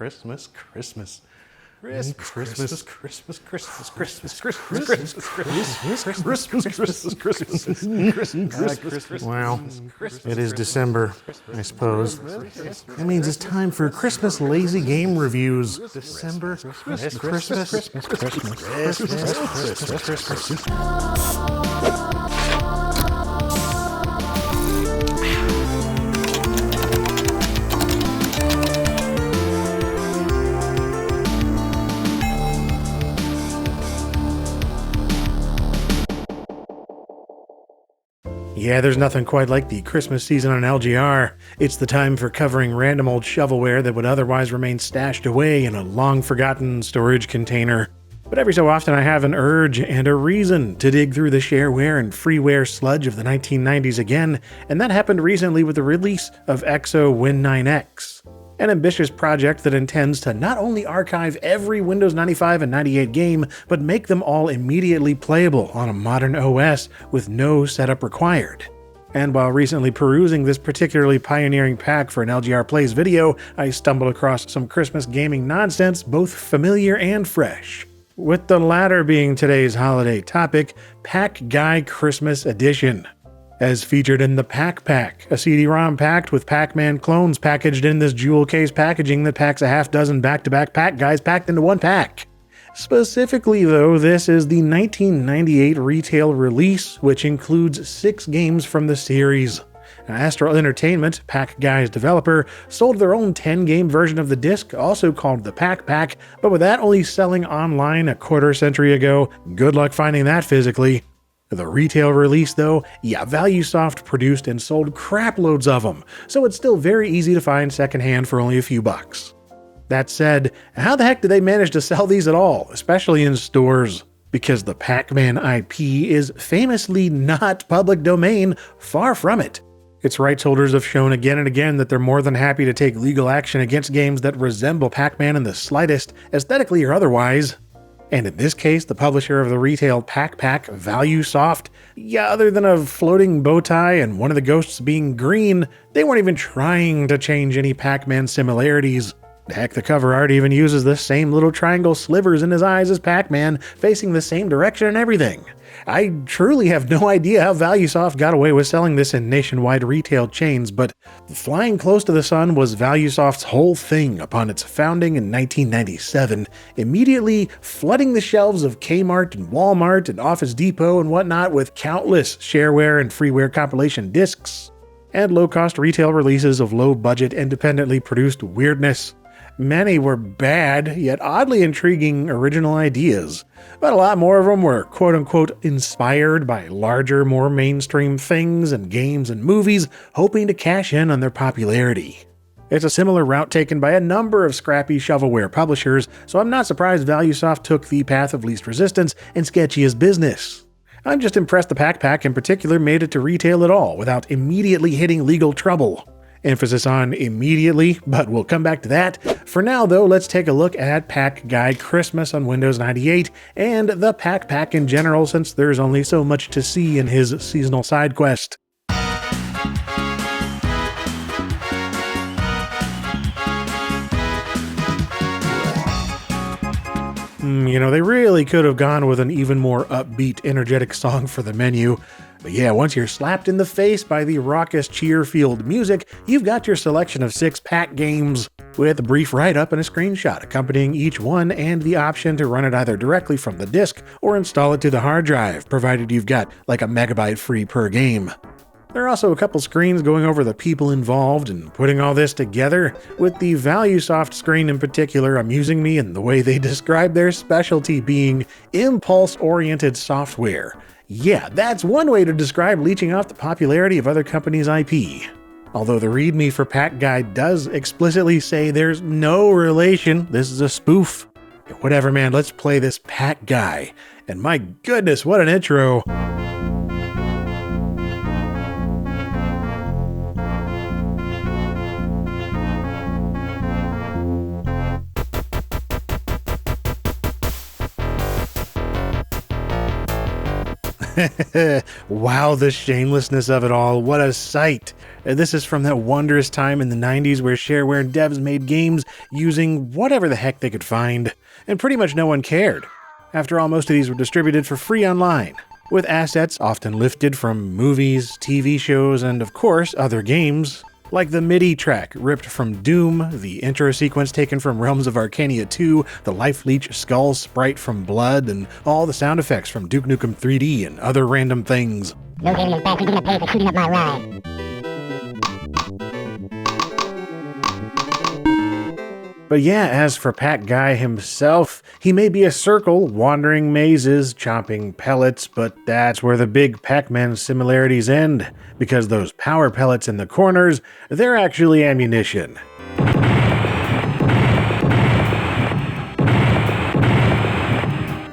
Christmas. Wow. It is December, I suppose. That means it's time for Christmas lazy game reviews. December, Christmas. Yeah, there's nothing quite like the Christmas season on LGR. It's the time for covering random old shovelware that would otherwise remain stashed away in a long-forgotten storage container. But every so often I have an urge and a reason to dig through the shareware and freeware sludge of the 1990s again, and that happened recently with the release of EXO Win9X. An ambitious project that intends to not only archive every Windows 95 and 98 game, but make them all immediately playable on a modern OS with no setup required. And while recently perusing this particularly pioneering pack for an LGR Plays video, I stumbled across some Christmas gaming nonsense, both familiar and fresh. With the latter being today's holiday topic, Pack Guy Christmas Edition. As featured in the Pack Pack, a CD-ROM packed with Pac-Man clones packaged in this jewel case packaging that packs a half dozen back-to-back Pack Guys packed into one pack. Specifically though, this is the 1998 retail release, which includes 6 games from the series. Astral Entertainment, Pack Guy's developer, sold their own 10-game version of the disc, also called the Pack Pack, but with that only selling online a quarter-century ago, good luck finding that physically. The retail release though, ValueSoft produced and sold crap loads of them, so it's still very easy to find secondhand for only a few bucks. That said, how the heck did they manage to sell these at all, especially in stores? Because the Pac-Man IP is famously not public domain, far from it. Its rights holders have shown again and again that they're more than happy to take legal action against games that resemble Pac-Man in the slightest, aesthetically or otherwise. And in this case, the publisher of the retail Pack Pack, ValueSoft, other than a floating bow tie and one of the ghosts being green, they weren't even trying to change any Pac-Man similarities. Heck, the cover art even uses the same little triangle slivers in his eyes as Pac-Man, facing the same direction and everything. I truly have no idea how ValueSoft got away with selling this in nationwide retail chains, but flying close to the sun was ValueSoft's whole thing upon its founding in 1997, immediately flooding the shelves of Kmart and Walmart and Office Depot and whatnot with countless shareware and freeware compilation discs, and low-cost retail releases of low-budget, independently produced weirdness. Many were bad, yet oddly intriguing original ideas, but a lot more of them were quote-unquote inspired by larger, more mainstream things and games and movies, hoping to cash in on their popularity. It's a similar route taken by a number of scrappy shovelware publishers, so I'm not surprised ValueSoft took the path of least resistance and sketchiest business. I'm just impressed the Pack Pack in particular made it to retail at all without immediately hitting legal trouble. Emphasis on immediately, but we'll come back to that. For now though, let's take a look at Pack Guy Christmas on Windows 98 and the Pack Pack in general, since there's only so much to see in his seasonal side quest. They really could have gone with an even more upbeat, energetic song for the menu. But once you're slapped in the face by the raucous cheer-filled music, you've got your selection of 6 pack games, with a brief write-up and a screenshot accompanying each one, and the option to run it either directly from the disk or install it to the hard drive, provided you've got like a megabyte free per game. There are also a couple screens going over the people involved in putting all this together, with the ValueSoft screen in particular amusing me in the way they describe their specialty being impulse-oriented software. That's one way to describe leeching off the popularity of other companies' IP. Although the README for Pack Guy does explicitly say there's no relation, this is a spoof. Whatever man, let's play this Pack Guy. And my goodness, what an intro! Wow, the shamelessness of it all. What a sight. This is from that wondrous time in the 90s where shareware devs made games using whatever the heck they could find, and pretty much no one cared. After all, most of these were distributed for free online, with assets often lifted from movies, TV shows, and of course, other games. Like the MIDI track ripped from Doom, the intro sequence taken from Realms of Arcania 2, the Life Leech skull sprite from Blood, and all the sound effects from Duke Nukem 3D and other random things. No game is back, we didn't pay for shooting up my ride. But yeah, as for Pack Guy himself, he may be a circle, wandering mazes, chomping pellets, but that's where the big Pac-Man similarities end, because those power pellets in the corners, they're actually ammunition.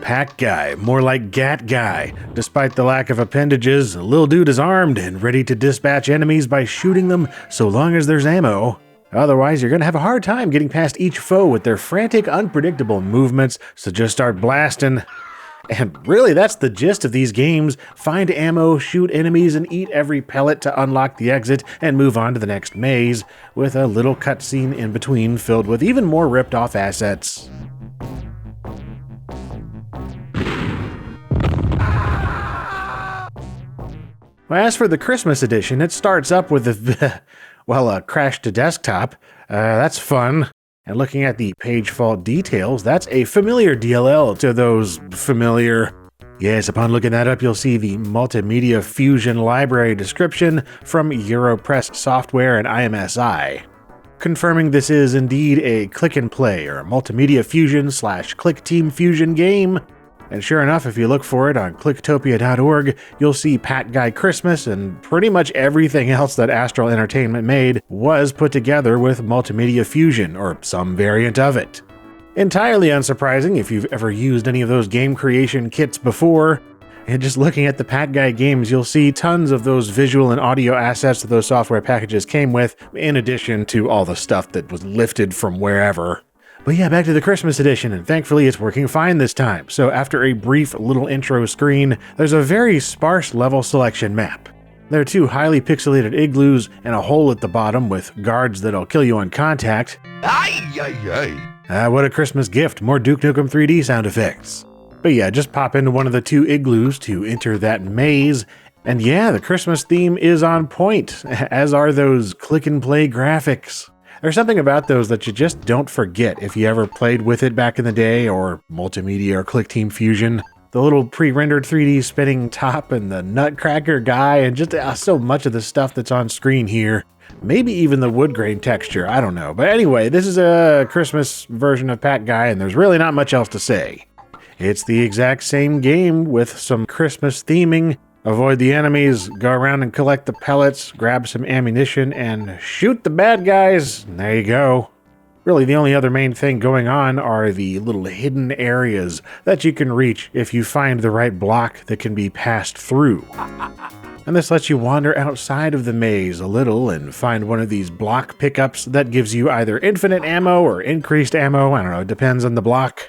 Pack Guy, more like Gat Guy. Despite the lack of appendages, Lil Dude is armed and ready to dispatch enemies by shooting them so long as there's ammo. Otherwise, you're going to have a hard time getting past each foe with their frantic, unpredictable movements, so just start blasting. And really, that's the gist of these games. Find ammo, shoot enemies, and eat every pellet to unlock the exit and move on to the next maze, with a little cutscene in between filled with even more ripped-off assets. Well, as for the Christmas edition, it starts up with a crash to desktop. That's fun. And looking at the page fault details, that's a familiar DLL to those familiar. Yes, upon looking that up, you'll see the Multimedia Fusion library description from Europress Software and IMSI, confirming this is indeed a click and play or Multimedia Fusion / Click Team Fusion game. And sure enough, if you look for it on clicktopia.org, you'll see Pack Guy Christmas, and pretty much everything else that Astral Entertainment made was put together with Multimedia Fusion, or some variant of it. Entirely unsurprising if you've ever used any of those game creation kits before. And just looking at the Pack Guy games, you'll see tons of those visual and audio assets that those software packages came with, in addition to all the stuff that was lifted from wherever. But yeah, back to the Christmas edition, and thankfully it's working fine this time. So after a brief little intro screen, there's a very sparse level selection map. There are 2 highly pixelated igloos and a hole at the bottom with guards that'll kill you on contact. What a Christmas gift, more Duke Nukem 3D sound effects. But yeah, just pop into one of the 2 igloos to enter that maze. And yeah, the Christmas theme is on point, as are those click and play graphics. There's something about those that you just don't forget if you ever played with it back in the day, or Multimedia or Click Team Fusion. The little pre-rendered 3D spinning top and the nutcracker guy and just so much of the stuff that's on screen here. Maybe even the wood grain texture, I don't know. But anyway, this is a Christmas version of Pack Guy, and there's really not much else to say. It's the exact same game with some Christmas theming. Avoid the enemies, go around and collect the pellets, grab some ammunition, and shoot the bad guys. There you go. Really, the only other main thing going on are the little hidden areas that you can reach if you find the right block that can be passed through. And this lets you wander outside of the maze a little and find one of these block pickups that gives you either infinite ammo or increased ammo. I don't know, it depends on the block.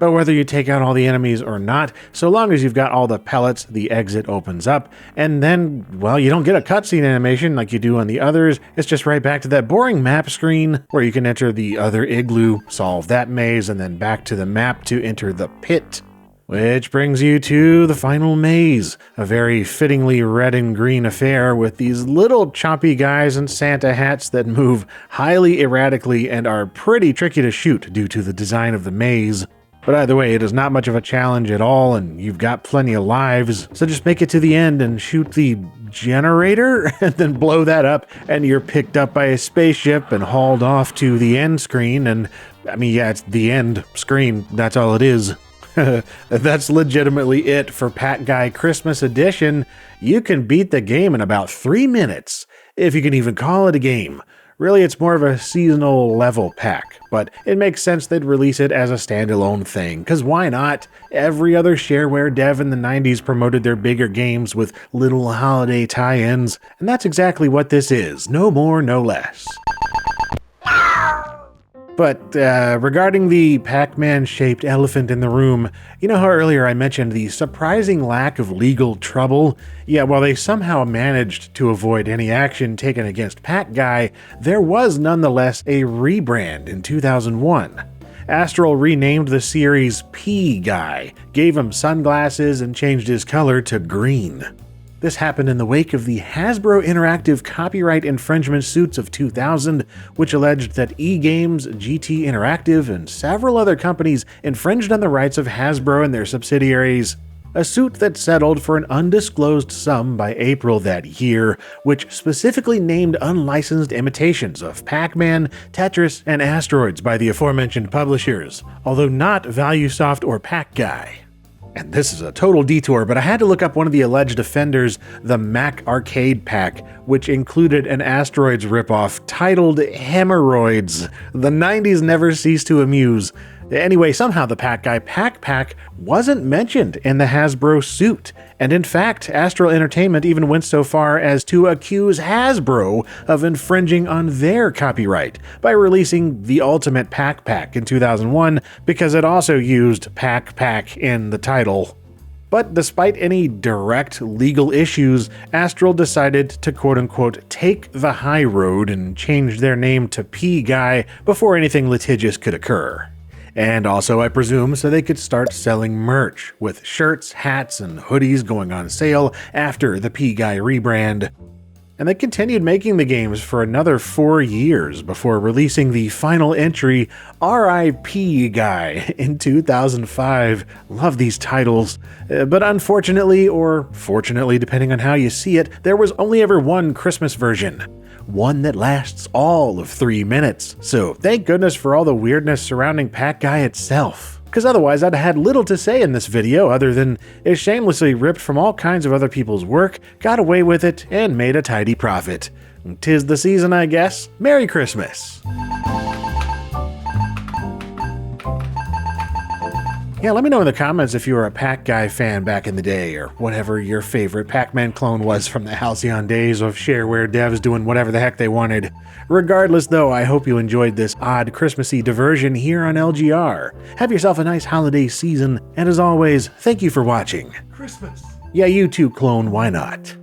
But whether you take out all the enemies or not, so long as you've got all the pellets, the exit opens up, and then, well, you don't get a cutscene animation like you do on the others. It's just right back to that boring map screen where you can enter the other igloo, solve that maze, and then back to the map to enter the pit. Which brings you to the final maze, a very fittingly red and green affair with these little chompy guys in Santa hats that move highly erratically and are pretty tricky to shoot due to the design of the maze. But either way, it is not much of a challenge at all, and you've got plenty of lives, so just make it to the end and shoot the generator, and then blow that up, and you're picked up by a spaceship and hauled off to the end screen, and, I mean, yeah, it's the end screen, that's all it is. That's legitimately it for Pack Guy Christmas Edition. You can beat the game in about 3 minutes, if you can even call it a game. Really, it's more of a seasonal level pack, but it makes sense they'd release it as a standalone thing, cause why not? Every other shareware dev in the 90s promoted their bigger games with little holiday tie-ins, and that's exactly what this is, no more, no less. But regarding the Pac-Man-shaped elephant in the room, you know how earlier I mentioned the surprising lack of legal trouble? Yeah, while they somehow managed to avoid any action taken against Pac-Guy, there was nonetheless a rebrand in 2001. Astral renamed the series P-Guy, gave him sunglasses, and changed his color to green. This happened in the wake of the Hasbro Interactive copyright infringement suits of 2000, which alleged that E-Games, GT Interactive, and several other companies infringed on the rights of Hasbro and their subsidiaries. A suit that settled for an undisclosed sum by April that year, which specifically named unlicensed imitations of Pac-Man, Tetris, and Asteroids by the aforementioned publishers, although not ValueSoft or Pac-Guy. And this is a total detour, but I had to look up one of the alleged offenders, the Mac Arcade Pack, which included an Asteroids ripoff titled Hemorrhoids. The 90s never cease to amuse. Anyway, somehow the Pac-Guy Pac wasn't mentioned in the Hasbro suit, and in fact, Astral Entertainment even went so far as to accuse Hasbro of infringing on their copyright by releasing the Ultimate Pac in 2001 because it also used Pac in the title. But despite any direct legal issues, Astral decided to quote-unquote take the high road and change their name to P-Guy before anything litigious could occur. And also, I presume, so they could start selling merch, with shirts, hats, and hoodies going on sale after the P-Guy rebrand. And they continued making the games for another 4 years before releasing the final entry, R.I.P. Guy, in 2005. Love these titles. But unfortunately, or fortunately depending on how you see it, there was only ever one Christmas version. One that lasts all of 3 minutes. So thank goodness for all the weirdness surrounding Pac-Guy itself. Because otherwise I'd had little to say in this video other than it shamelessly ripped from all kinds of other people's work, got away with it, and made a tidy profit. 'Tis the season, I guess. Merry Christmas! Yeah, let me know in the comments if you were a Pac-Guy fan back in the day, or whatever your favorite Pac-Man clone was from the halcyon days of shareware devs doing whatever the heck they wanted. Regardless though, I hope you enjoyed this odd Christmassy diversion here on LGR. Have yourself a nice holiday season, and as always, thank you for watching. Christmas! Yeah, you too, clone, why not?